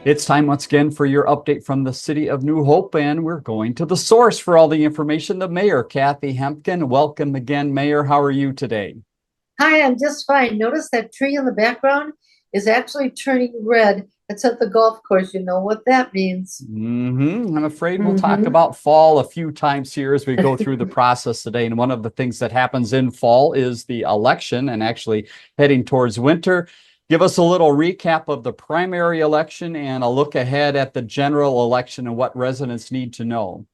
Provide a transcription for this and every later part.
It's time once again for your update from the city of New Hope, and we're going to the source for all the information, the mayor, Kathi Hemken. Welcome again, Mayor. How are you today? Hi, I'm just fine. Notice that tree in the background is actually turning red. It's at the golf course. You know what that means. I'm afraid we'll talk Mm-hmm. about fall a few times here as we go through the process today. And one of the things that happens in fall is the election and actually heading towards winter. Give us a little recap of the primary election and a look ahead at the general election and what residents need to know.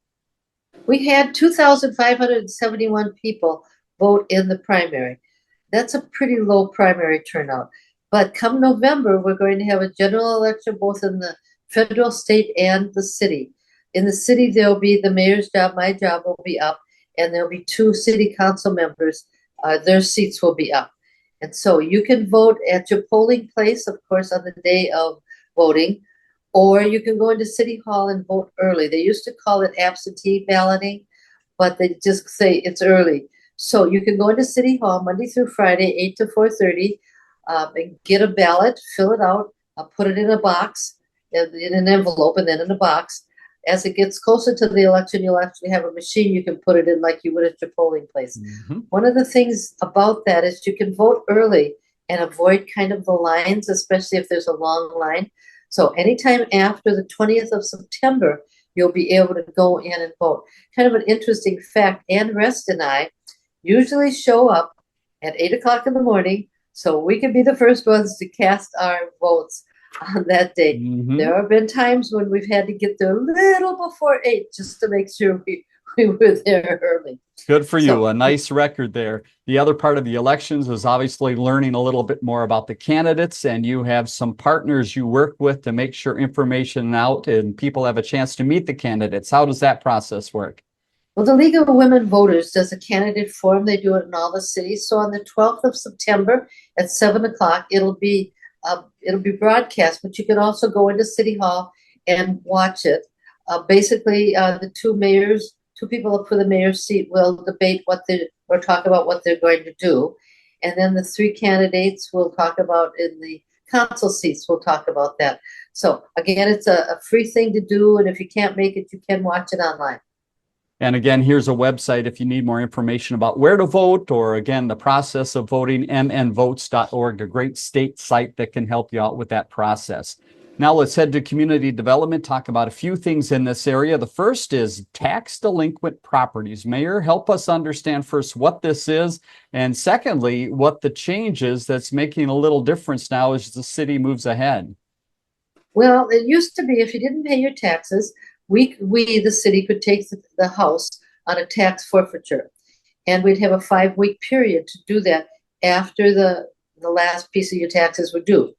We had 2,571 people vote in the primary. That's a pretty low primary turnout. But come November, we're going to have a general election both in the federal, state, and the city. In the city, there'll be the mayor's job, my job will be up, and there'll be two city council members. Their seats will be up. And so you can vote at your polling place, of course, on the day of voting, or you can go into City Hall and vote early. They used to call it absentee balloting, but they just say it's early. So you can go into City Hall Monday through Friday, 8 to 4:30, and get a ballot, fill it out, put it in a box, in an envelope, and then in a box. As it gets closer to the election, you'll actually have a machine you can put it in like you would at your polling place. One of the things about that is you can vote early and avoid kind of the lines, especially if there's a long line. So anytime after the 20th of September, you'll be able to go in and vote. Kind of an interesting fact, Ann Rest and I usually show up at 8 o'clock in the morning so we can be the first ones to cast our votes on that day. There have been times when we've had to get there a little before 8 just to make sure we were there early. Good for you. So A nice record there. The other part of the elections is obviously learning a little bit more about the candidates, and you have some partners you work with to make sure information out and people have a chance to meet the candidates. How does that process work? Well, the League of Women Voters does a candidate forum. They do it in all the cities. So on the 12th of September at 7 o'clock, it'll be broadcast, but you can also go into City Hall and watch it. Basically, the two people up for the mayor's seat will debate or talk about what they're going to do. And then the three candidates will talk about in the council seats, we'll talk about that. So again, it's a free thing to do. And if you can't make it, you can watch it online. And again, here's a website if you need more information about where to vote or, again, the process of voting, mnvotes.org, a great state site that can help you out with that process. Now let's head to community development, talk about a few things in this area. The first is tax delinquent properties. Mayor, help us understand first what this is, and secondly, what the change is that's making a little difference now as the city moves ahead. Well, it used to be if you didn't pay your taxes, we the city could take the house on a tax forfeiture, and we'd have a 5-week period to do that after the last piece of your taxes were due.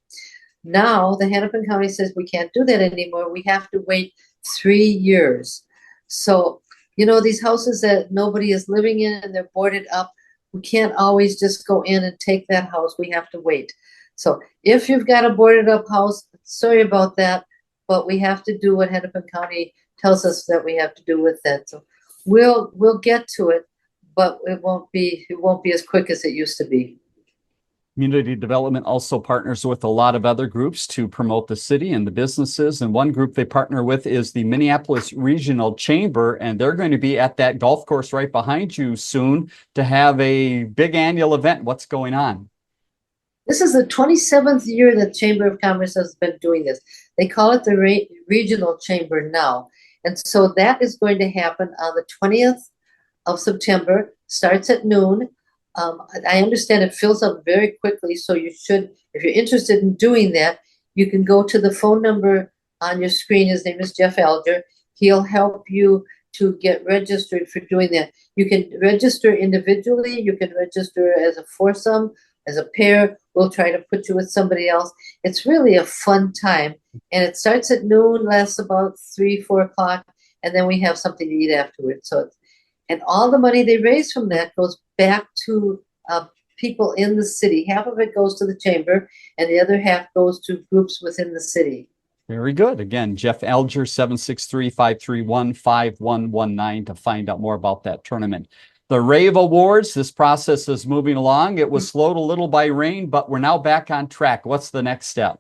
Now the Hennepin County says we can't do that anymore. We have to wait 3 years. So these houses that nobody is living in and they're boarded up, we can't always just go in and take that house. We have to wait. So if you've got a boarded up house, sorry about that, but we have to do what Hennepin County tells us that we have to do with that. So we'll get to it, but it won't be as quick as it used to be. Community development also partners with a lot of other groups to promote the city and the businesses. And one group they partner with is the Minneapolis Regional Chamber, and they're going to be at that golf course right behind you soon to have a big annual event. What's going on? This is the 27th year that Chamber of Commerce has been doing this. They call it the Regional Chamber now. And so that is going to happen on the 20th of September, starts at noon. I understand it fills up very quickly, so you should, if you're interested in doing that, you can go to the phone number on your screen. His name is Jeff Alger. He'll help you to get registered for doing that. You can register individually, you can register as a foursome, as a pair. We'll try to put you with somebody else. It's really a fun time. And it starts at noon, lasts about 3, 4 o'clock, and then we have something to eat afterwards. And all the money they raise from that goes back to people in the city. Half of it goes to the chamber, and the other half goes to groups within the city. Very good. Again, Jeff Alger, 763-531-5119 to find out more about that tournament. The Rave Awards, this process is moving along. It was slowed a little by rain, but we're now back on track. What's the next step?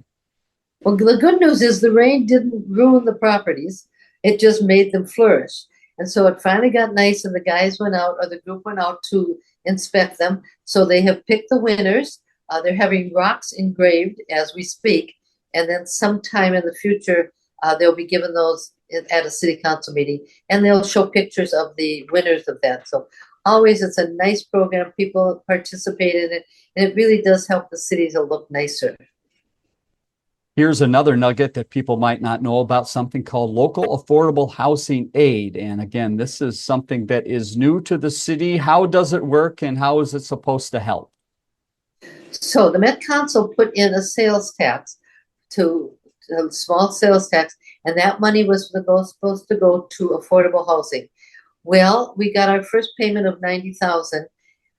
Well, the good news is the rain didn't ruin the properties. It just made them flourish. And so it finally got nice, and the guys went out, or the group went out to inspect them. So they have picked the winners. They're having rocks engraved as we speak. And then sometime in the future, they'll be given those at a city council meeting, and they'll show pictures of the winners of that. So always, it's a nice program. People participate in it, and it really does help the city to look nicer. Here's another nugget that people might not know about, something called local affordable housing aid. And again, this is something that is new to the city. How does it work and how is it supposed to help? So the Met Council put in a sales tax to a small sales tax, and that money was supposed to go to affordable housing. Well, we got our first payment of 90,000.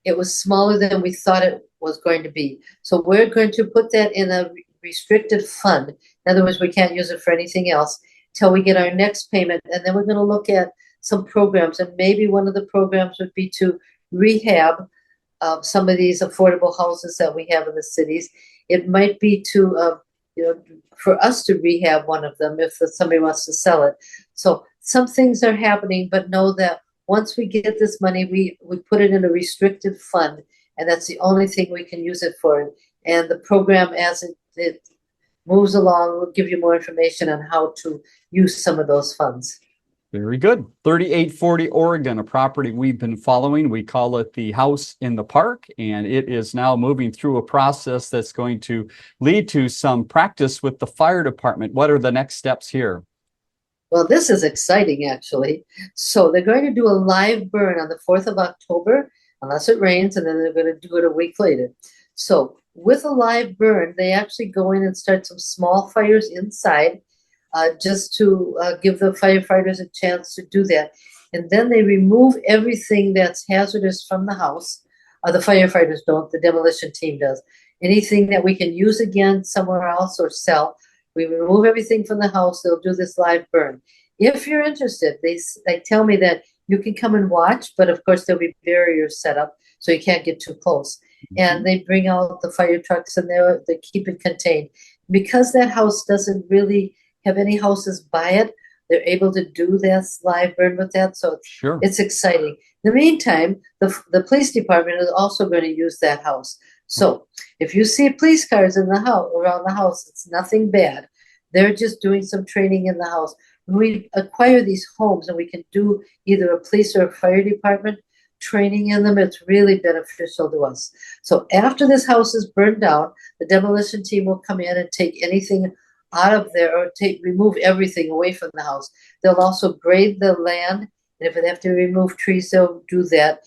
It was smaller than we thought it was going to be. So we're going to put that in a restricted fund. In other words, we can't use it for anything else till we get our next payment. And then we're going to look at some programs. And maybe one of the programs would be to rehab some of these affordable houses that we have in the cities. It might be to, for us to rehab one of them if somebody wants to sell it. So some things are happening, but know that once we get this money, we put it in a restricted fund, and that's the only thing we can use it for. And the program, as it moves along, will give you more information on how to use some of those funds. Very good. 3840 Oregon, a property we've been following. We call it the house in the park, and it is now moving through a process that's going to lead to some practice with the fire department. What are the next steps here? Well, this is exciting, actually. So they're going to do a live burn on the 4th of October, unless it rains, and then they're going to do it a week later. So with a live burn, they actually go in and start some small fires inside, just to give the firefighters a chance to do that. And then they remove everything that's hazardous from the house. The firefighters don't, the demolition team does. Anything that we can use again somewhere else or sell, we remove everything from the house. They'll do this live burn. If you're interested, they tell me that you can come and watch, but of course there'll be barriers set up so you can't get too close. And they bring out the fire trucks, and they keep it contained. Because that house doesn't really have any houses by it, they're able to do this live burn with that. So Sure. It's exciting. In the meantime, the police department is also going to use that house. So if you see police cars in the house, around the house, it's nothing bad. They're just doing some training in the house. When we acquire these homes and we can do either a police or a fire department training in them, it's really beneficial to us. So after this house is burned down, the demolition team will come in and take anything out of there, or remove everything away from the house. They'll also grade the land, and if they have to remove trees, they'll do that.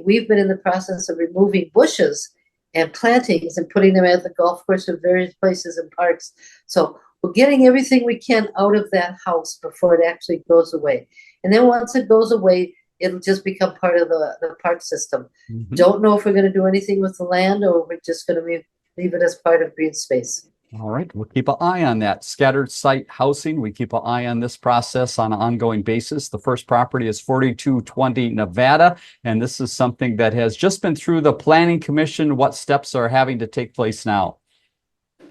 We've been in the process of removing bushes and plantings and putting them at the golf course or various places and parks. So we're getting everything we can out of that house before it actually goes away. And then once it goes away, it'll just become part of the park system. Mhm. Don't know if we're going to do anything with the land, or we're just going to leave it as part of green space. All right, we'll keep an eye on that. Scattered site housing, we keep an eye on this process on an ongoing basis. The first property is 4220 Nevada, and this is something that has just been through the Planning Commission. What steps are having to take place now?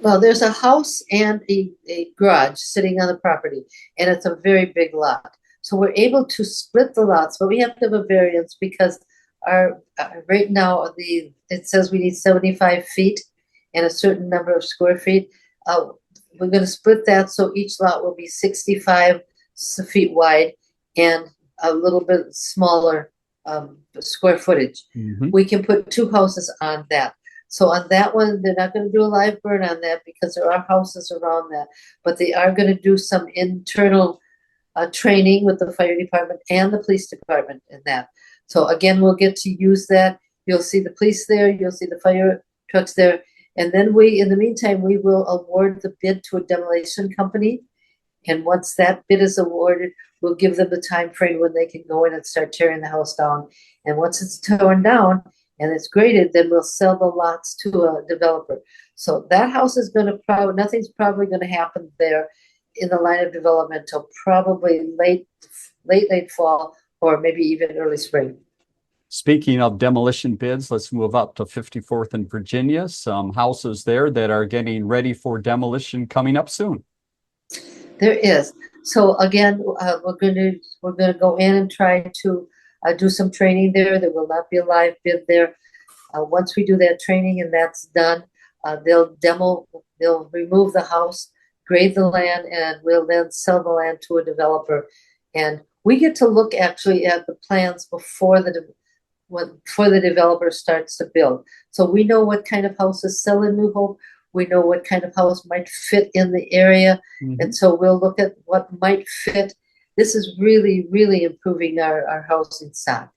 Well, there's a house and a garage sitting on the property, and it's a very big lot. So we're able to split the lots, but we have to have a variance because our right now it says we need 75 feet and a certain number of square feet. We're going to split that so each lot will be 65 feet wide and a little bit smaller square footage. Mhm. We can put two houses on that. So on that one, they're not going to do a live burn on that because there are houses around that, but they are going to do some internal training with the fire department and the police department in that. So again, we'll get to use that. You'll see the police there, you'll see the fire trucks there. And then in the meantime, we will award the bid to a demolition company. And once that bid is awarded, we'll give them the time frame when they can go in and start tearing the house down. And once it's torn down and it's graded, then we'll sell the lots to a developer. So that house is going to nothing's probably going to happen there in the line of development till probably late fall or maybe even early spring. Speaking of demolition bids, let's move up to 54th and Virginia. Some houses there that are getting ready for demolition coming up soon. There is. So again, we're gonna go in and try to do some training there. There will not be a live bid there. Once we do that training and that's done, they'll remove the house, grade the land, and we'll then sell the land to a developer. And we get to look actually at the plans before the developer starts to build. So we know what kind of houses sell in New Hope. We know what kind of house might fit in the area. And so we'll look at what might fit. This is really, really improving our housing stock.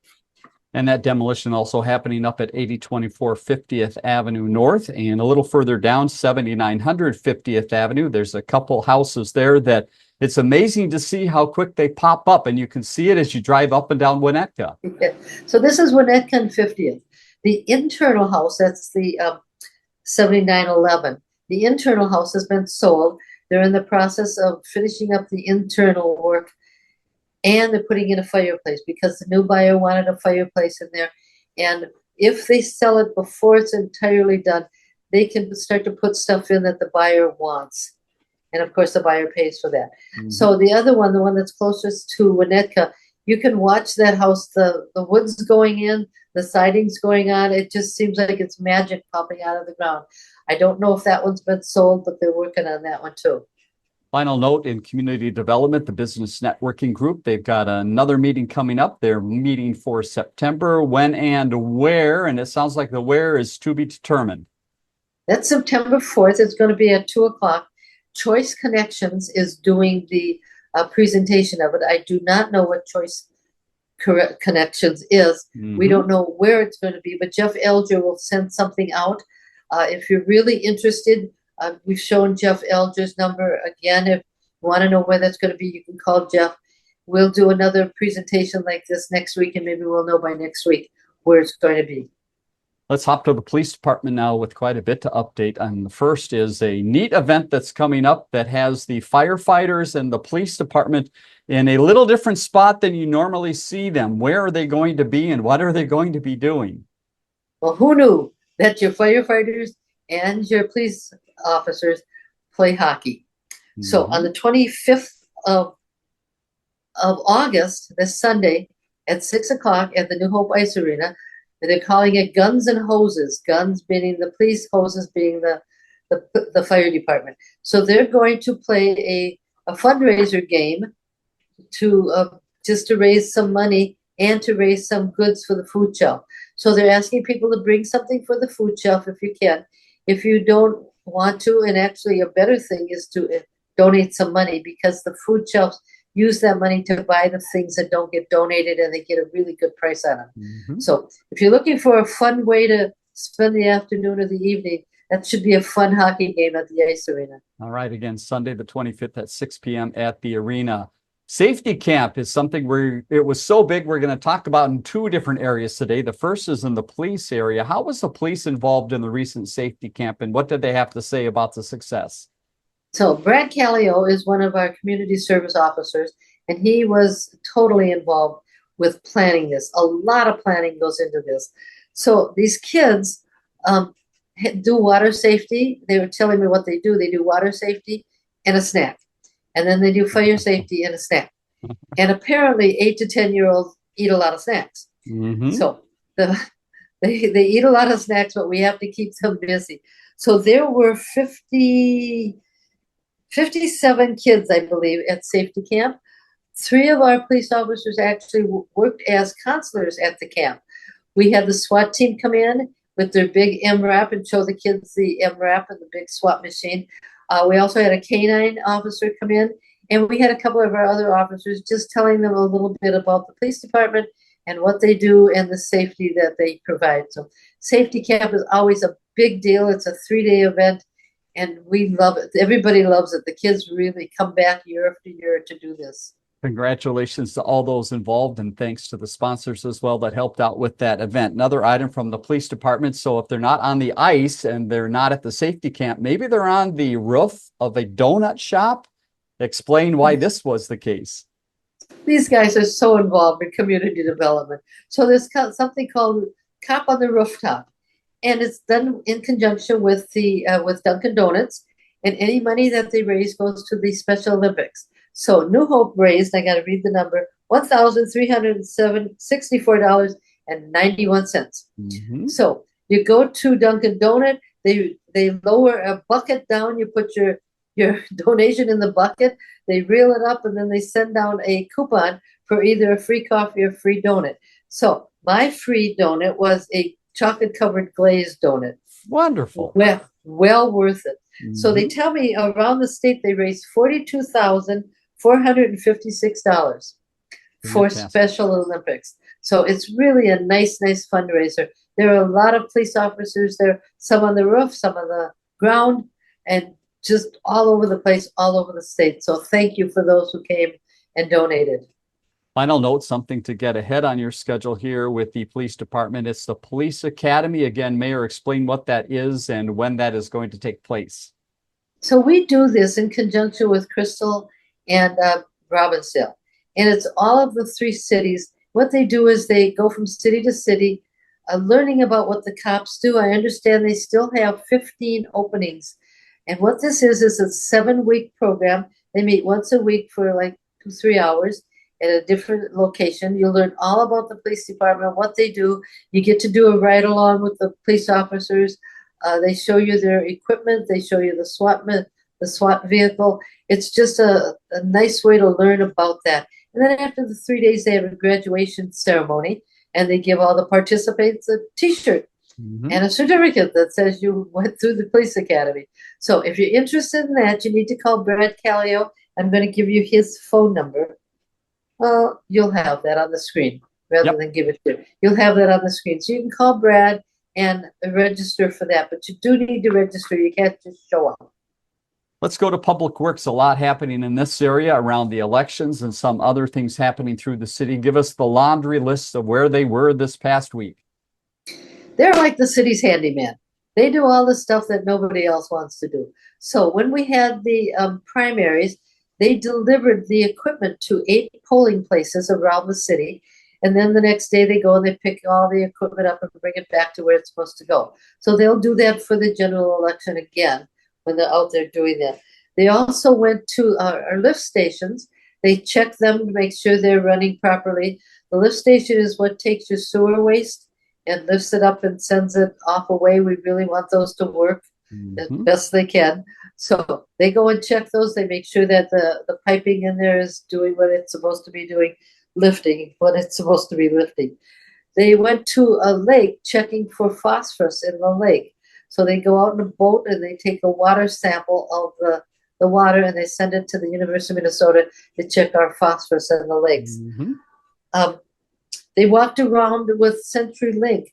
And that demolition also happening up at 8024 50th Avenue North, and a little further down, 7900 50th Avenue. There's a couple houses there that it's amazing to see how quick they pop up, and you can see it as you drive up and down Winnetka. Yeah. So this is Winnetka and 50th. The internal house, that's the 7911. The internal house has been sold. They're in the process of finishing up the internal work, and they're putting in a fireplace because the new buyer wanted a fireplace in there. And if they sell it before it's entirely done, they can start to put stuff in that the buyer wants. And of course, the buyer pays for that. So the other one, the one that's closest to Winnetka, you can watch that house, the wood's going in, the siding's going on. It just seems like it's magic popping out of the ground. I don't know if that one's been sold, but they're working on that one too. Final note in community development, the business networking group, they've got another meeting coming up. They're meeting for September. When and where? And it sounds like the where is to be determined. That's September 4th. It's going to be at 2:00. Choice Connections is doing the presentation of it. I do not know what Choice Connections is. We don't know where it's going to be, but Jeff Elger will send something out. If you're really interested, we've shown Jeff Elger's number again. If you want to know where that's going to be, you can call Jeff. We'll do another presentation like this next week, and maybe we'll know by next week where it's going to be. Let's hop to the police department now with quite a bit to update. And the first is a neat event that's coming up that has the firefighters and the police department in a little different spot than you normally see them. Where are they going to be and what are they going to be doing? Well, who knew that your firefighters and your police officers play hockey? So on the 25th of August, this Sunday at 6:00 at the New Hope Ice Arena, they're calling it Guns and Hoses. Guns being the police, hoses being the fire department. So they're going to play a fundraiser game to just to raise some money and to raise some goods for the food shelf. So they're asking people to bring something for the food shelf if you can. If you don't want to, and actually a better thing is to donate some money, because the food shelves use that money to buy the things that don't get donated, and they get a really good price on them. So if you're looking for a fun way to spend the afternoon or the evening, that should be a fun hockey game at the ice arena. All right. Again, Sunday, the 25th at 6 p.m. at the arena. Safety camp is something where it was so big, we're going to talk about in two different areas today. The first is in the police area. How was the police involved in the recent safety camp, and what did they have to say about the success? So Brad Callio is one of our community service officers, and he was totally involved with planning this. A lot of planning goes into this. So these kids do water safety. They were telling me what they do. They do water safety and a snack. And then they do fire safety and a snack. And apparently 8 to 10-year-olds eat a lot of snacks. So they eat a lot of snacks, but we have to keep them busy. So there were 57 kids, I believe, at safety camp. 3 of our police officers actually worked as counselors at the camp. We had the SWAT team come in with their big MRAP and show the kids the MRAP and the big SWAT machine. We also had a canine officer come in, and we had a couple of our other officers just telling them a little bit about the police department and what they do and the safety that they provide. So safety camp is always a big deal. It's a 3-day event, and we love it. Everybody loves it. The kids really come back year after year to do this. Congratulations to all those involved, and thanks to the sponsors as well that helped out with that event. Another item from the police department. So if they're not on the ice and they're not at the safety camp, maybe they're on the roof of a donut shop. Explain why this was the case. These guys are so involved in community development. So there's something called Cop on the Rooftop, and it's done in conjunction with the with Dunkin' Donuts. And any money that they raise goes to the Special Olympics. So New Hope raised, I got to read the number, $1,364.91. Mhm. So you go to Dunkin' Donut, they lower a bucket down, you put your donation in the bucket, they reel it up, and then they send down a coupon for either a free coffee or free donut. So my free donut was a chocolate covered glazed donut. Wonderful. Well worth it. So they Mhm. tell me around the state they raised $42,456 for Fantastic. Special Olympics. So it's really a nice fundraiser. There are a lot of police officers there, some on the roof, some on the ground, and just all over the place, all over the state. So thank you for those who came and donated. Final note, something to get ahead on your schedule here with the police department. It's the Police Academy. Again, Mayor, explain what that is and when that is going to take place. So we do this in conjunction with Crystal and Robbinsdale. And it's all of the three cities. What they do is they go from city to city, learning about what the cops do. I understand they still have 15 openings. And what this is a 7-week program. They meet once a week for like 2, 3 hours at a different location. You learn all about the police department, what they do. You get to do a ride along with the police officers. They show you their equipment. They show you the SWAT vehicle. It's just a nice way to learn about that. And then after the 3 days, they have a graduation ceremony, and they give all the participants a T-shirt Mhm. and a certificate that says you went through the police academy. So if you're interested in that, you need to call Brad Callio. I'm going to give you his phone number. Well, you'll have that on the screen rather Yep. than give it to you. You'll have that on the screen. So you can call Brad and register for that. But you do need to register. You can't just show up. Let's go to Public Works. A lot happening in this area around the elections and some other things happening through the city. Give us the laundry list of where they were this past week. They're like the city's handyman. They do all the stuff that nobody else wants to do. So when we had the primaries, they delivered the equipment to 8 polling places around the city. And then the next day they go and they pick all the equipment up and bring it back to where it's supposed to go. So they'll do that for the general election again when they're out there doing that. They also went to our lift stations. They check them to make sure they're running properly. The lift station is what takes your sewer waste and lifts it up and sends it off away. We really want those to work as Mhm. best they can. So they go and check those. They make sure that the piping in there is doing what it's supposed to be doing, lifting what it's supposed to be lifting. They went to a lake checking for phosphorus in the lake. So they go out in a boat and they take a water sample of the water and they send it to the University of Minnesota to check our phosphorus in the lakes. Mhm. Um, they walked around with CenturyLink,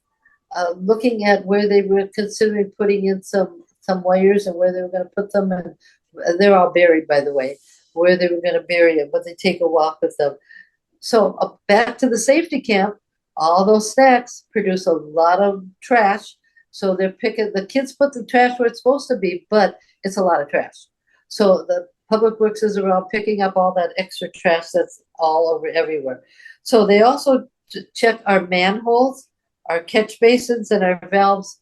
looking at where they were considering putting in some wires and where they were going to put them. And they're all buried, by the way, where they were going to bury it, but they take a walk with them. So back to the safety camp. All those stacks produce a lot of trash. So they're picking, the kids put the trash where it's supposed to be, but it's a lot of trash. So the Public Works is around picking up all that extra trash that's all over everywhere. So they also check our manholes, our catch basins, and our valves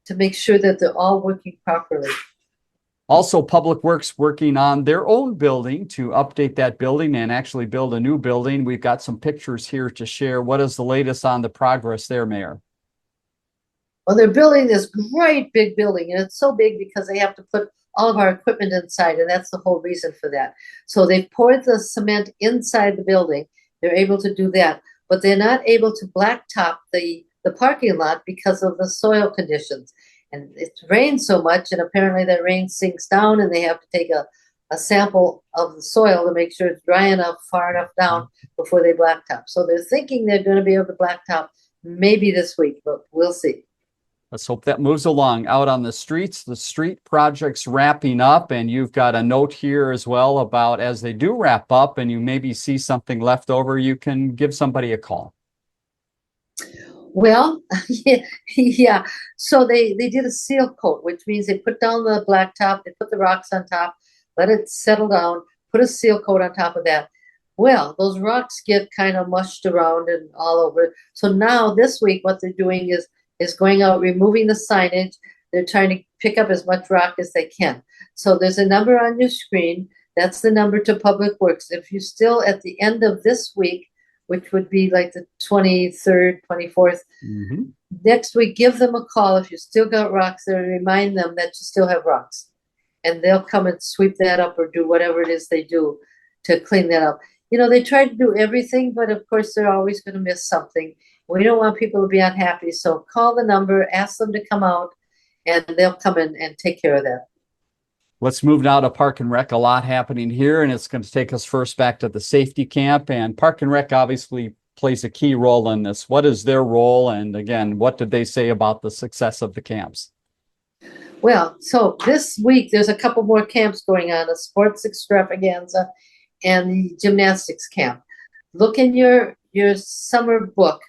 to make sure that they're all working properly. Also, Public Works working on their own building to update that building and actually build a new building. We've got some pictures here to share. What is the latest on the progress there, Mayor? Well, they're building this great big building, and it's so big because they have to put all of our equipment inside, and that's the whole reason for that. So they poured the cement inside the building. They're able to do that, but they're not able to blacktop the parking lot because of the soil conditions. And it's rained so much, and apparently that rain sinks down, and they have to take a sample of the soil to make sure it's dry enough, far enough down before they blacktop. So they're thinking they're going to be able to blacktop maybe this week, but we'll see. Let's hope that moves along. Out on the streets, the street project's wrapping up, and you've got a note here as well about as they do wrap up and you maybe see something left over, you can give somebody a call. Well, yeah. So they did a seal coat, which means they put down the blacktop, they put the rocks on top, let it settle down, put a seal coat on top of that. Well, those rocks get kind of mushed around and all over. So now this week, what they're doing is going out, removing the signage. They're trying to pick up as much rock as they can. So there's a number on your screen. That's the number to Public Works. If you still at the end of this week, which would be like the 23rd, 24th, next week, give them a call. If you still got rocks there, remind them that you still have rocks. And they'll come and sweep that up or do whatever it is they do to clean that up. You know, they try to do everything, but of course they're always going to miss something. We don't want people to be unhappy. So call the number, ask them to come out, and they'll come in and take care of that. Let's move now to Park and Rec. A lot happening here, and it's going to take us first back to the safety camp. And Park and Rec obviously plays a key role in this. What is their role? And again, what did they say about the success of the camps? Well, so this week there's a couple more camps going on, a sports extravaganza and the gymnastics camp. Look in your summer book,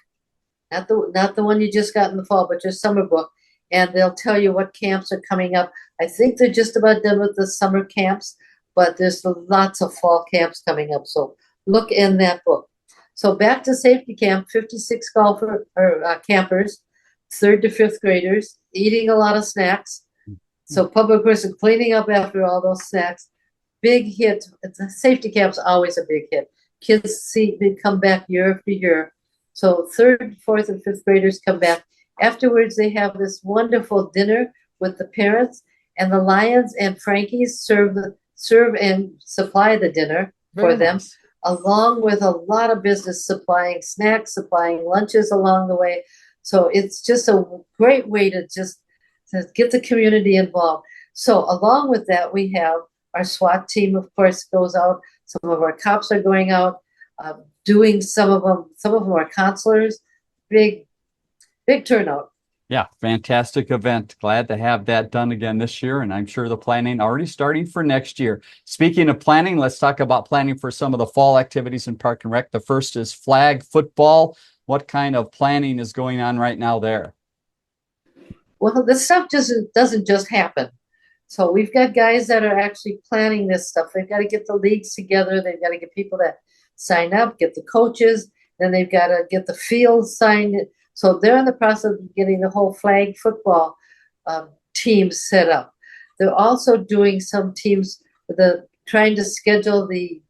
not the one you just got in the fall, but your summer book, and they'll tell you what camps are coming up. I think they're just about done with the summer camps, but there's lots of fall camps coming up. So look in that book. So back to safety camp, 56 campers, 3rd to 5th graders, eating a lot of snacks. So Public Works is cleaning up after all those snacks. Big hit. The safety camp's always a big hit. Kids see they come back year after year. So 3rd, 4th, and 5th graders come back. Afterwards, they have this wonderful dinner with the parents, and the Lions and Frankies serve and supply the dinner for them, along with a lot of business supplying snacks, supplying lunches along the way. So it's just a great way to get the community involved. So along with that, we have our SWAT team, of course, goes out. Some of our cops are going out, doing some of them are counselors. Big turnout. Yeah, fantastic event. Glad to have that done again this year, and I'm sure the planning already starting for next year. Speaking of planning, let's talk about planning for some of the fall activities in Park and Rec. The first is flag football. What kind of planning is going on right now there? Well, this stuff doesn't just happen. So we've got guys that are actually planning this stuff. They've got to get the leagues together. They've got to get people that sign up, get the coaches. Then they've got to get the fields signed. So they're in the process of getting the whole flag football team set up. They're also doing some teams trying to schedule the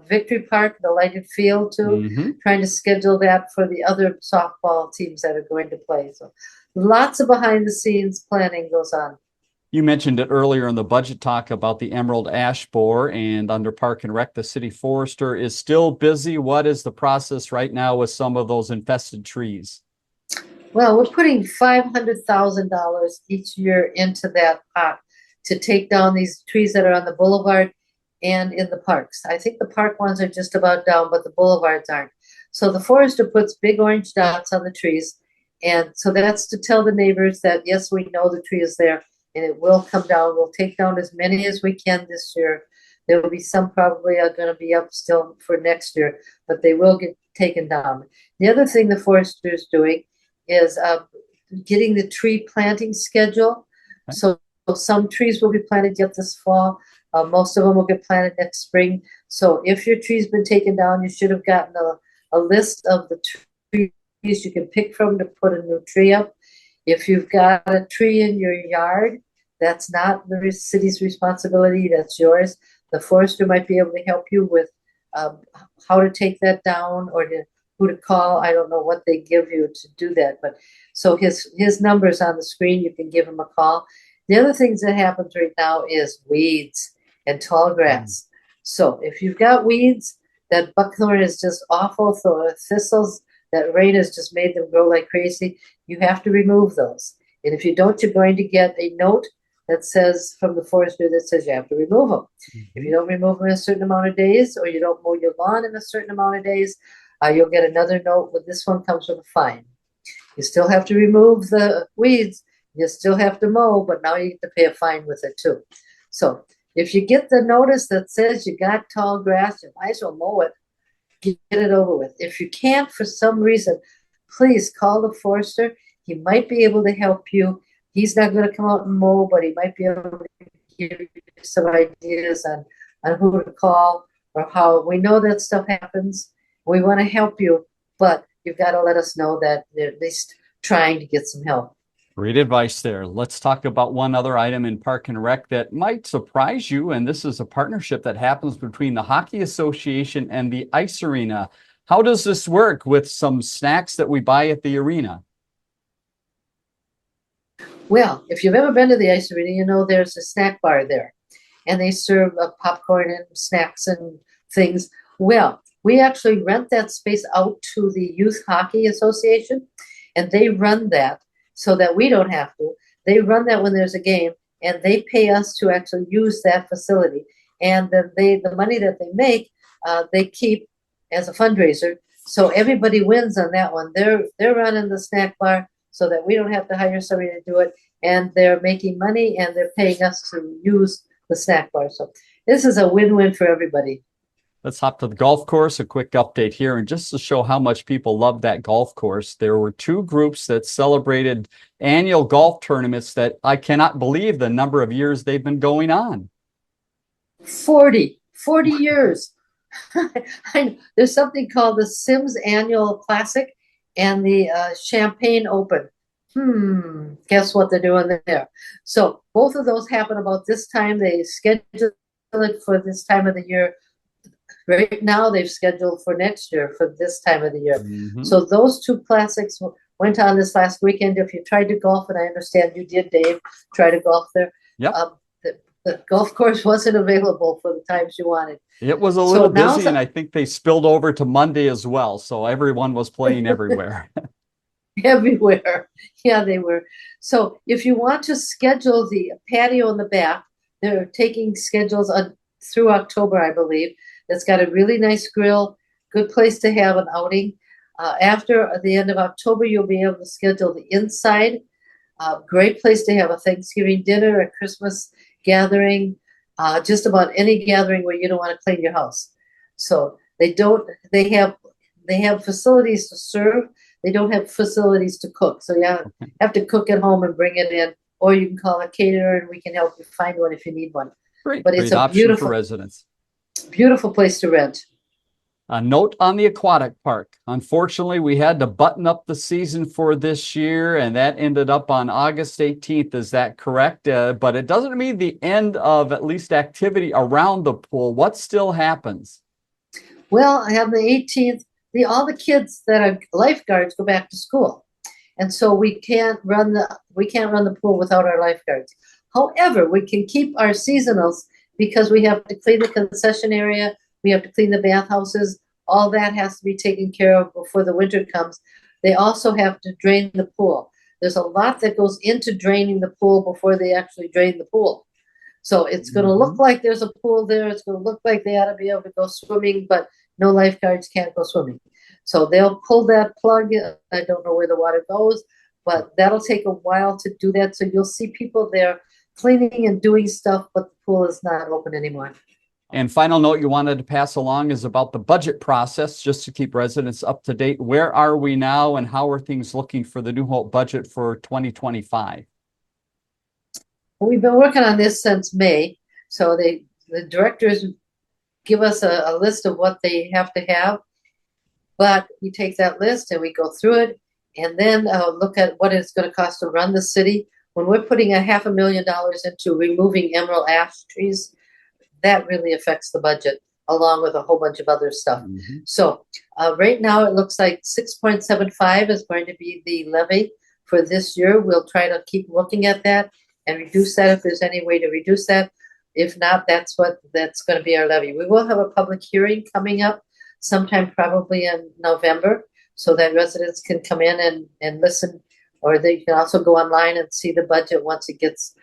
Victory Park, the lighted field too, trying to schedule that for the other softball teams that are going to play. So lots of behind the scenes planning goes on. You mentioned it earlier in the budget talk about the emerald ash borer, and under Park and Rec, the city forester is still busy. What is the process right now with some of those infested trees? Well, we're putting $500,000 each year into that pot to take down these trees that are on the boulevard and in the parks. I think the park ones are just about down, but the boulevards aren't. So the forester puts big orange dots on the trees. And so that's to tell the neighbors that, yes, we know the tree is there and it will come down. We'll take down as many as we can this year. There will be some probably are going to be up still for next year, but they will get taken down. The other thing the forester is doing is getting the tree planting schedule. Okay. So some trees will be planted yet this fall. Most of them will get planted next spring. So if your tree's been taken down, you should have gotten a list of the trees you can pick from to put a new tree up. If you've got a tree in your yard, that's not the city's responsibility, that's yours. The forester might be able to help you with how to take that down or who to call. I don't know what they give you to do that, but so his number's on the screen. You can give him a call. The other things that happens right now is weeds and tall grass. So if you've got weeds, that buckthorn is just awful. So thistles, that rain has just made them grow like crazy. You have to remove those. And if you don't, you're going to get a note that says from the forester that says you have to remove them. If you don't remove them in a certain amount of days, or you don't mow your lawn in a certain amount of days, you'll get another note. But this one comes with a fine. You still have to remove the weeds. You still have to mow, but now you get to pay a fine with it too. So if you get the notice that says you got tall grass, you might as well mow it. Get it over with. If you can't for some reason, please call the forester. He might be able to help you. He's not going to come out and mow, but he might be able to give you some ideas on who to call or how we know that stuff happens. We want to help you, but you've got to let us know that they're at least trying to get some help. Great advice there. Let's talk about one other item in Park and Rec that might surprise you. And this is a partnership that happens between the Hockey Association and the ice arena. How does this work with some snacks that we buy at the arena? Well, if you've ever been to the ice arena, you know there's a snack bar there, and they serve popcorn and snacks and things. Well, we actually rent that space out to the Youth Hockey Association, and they run that so that we don't have to. They run that when there's a game, and they pay us to actually use that facility. And then the money that they make, they keep as a fundraiser. So everybody wins on that one. They're running the snack bar so that we don't have to hire somebody to do it, and they're making money and they're paying us to use the snack bar. So this is a win-win for everybody. Let's hop to the golf course. A quick update here. And just to show how much people love that golf course, there were two groups that celebrated annual golf tournaments that I cannot believe the number of years they've been going on. 40 years. There's something called the Sims Annual Classic and the Champagne Open. Guess what they're doing there? So both of those happen about this time. They schedule it for this time of the year. Right now, they've scheduled for next year for this time of the year. Mm-hmm. So those two classics went on this last weekend. If you tried to golf, and I understand you did, Dave, try to golf there. Yep. The golf course wasn't available for the times you wanted. It was a little busy, and I think they spilled over to Monday as well. So everyone was playing everywhere. Everywhere. Yeah, they were. So if you want to schedule the patio in the back, they're taking schedules through October, I believe. It's got a really nice grill, good place to have an outing. After the end of October, you'll be able to schedule the inside. Great place to have a Thanksgiving dinner, a Christmas gathering, just about any gathering where you don't want to clean your house. So they have facilities to serve. They don't have facilities to cook. So you have to cook at home and bring it in, or you can call a caterer and we can help you find one if you need one. Great, but it's a beautiful for residents. Beautiful place to rent. A note on the aquatic park. Unfortunately, we had to button up the season for this year, and that ended up on August 18th. Is that correct? But it doesn't mean the end of at least activity around the pool. What still happens? Well, I have the 18th. All the kids that are lifeguards go back to school, and so we can't run the pool without our lifeguards. However, we can keep our seasonals because we have to clean the concession area. We have to clean the bathhouses. All that has to be taken care of before the winter comes. They also have to drain the pool. There's a lot that goes into draining the pool before they actually drain the pool. So it's going to look like there's a pool there. It's going to look like they ought to be able to go swimming, but no lifeguards can't go swimming. So they'll pull that plug. I don't know where the water goes, but that'll take a while to do that. So you'll see people there cleaning and doing stuff, but the pool is not open anymore. And final note you wanted to pass along is about the budget process, just to keep residents up to date. Where are we now, and how are things looking for the New Hope budget for 2025? We've been working on this since May. So the directors give us a list of what they have to have, but we take that list and we go through it and then look at what it's going to cost to run the city. When we're putting $500,000 into removing emerald ash trees, that really affects the budget, along with a whole bunch of other stuff. Mm-hmm. So right now it looks like 6.75 is going to be the levy for this year. We'll try to keep looking at that and reduce that if there's any way to reduce that. If not, that's going to be our levy. We will have a public hearing coming up sometime probably in November, so that residents can come in and listen, or they can also go online and see the budget once it gets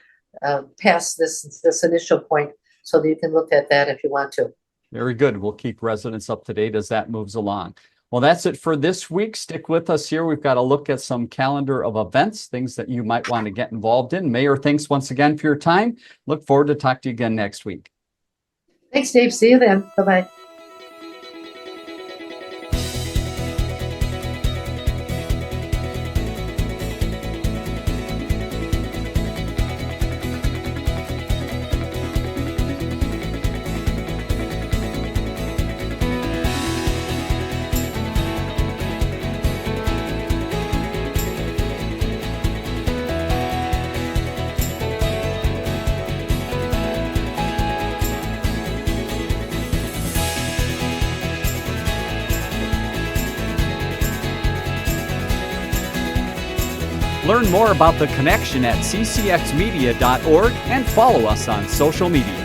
past this initial point, so that you can look at that if you want to. Very good. We'll keep residents up to date as that moves along. Well, that's it for this week. Stick with us here. We've got to look at some calendar of events, things that you might want to get involved in. Mayor, thanks once again for your time. Look forward to talk to you again next week. Thanks, Dave. See you then. Bye-bye. Learn more about the connection at ccxmedia.org and follow us on social media.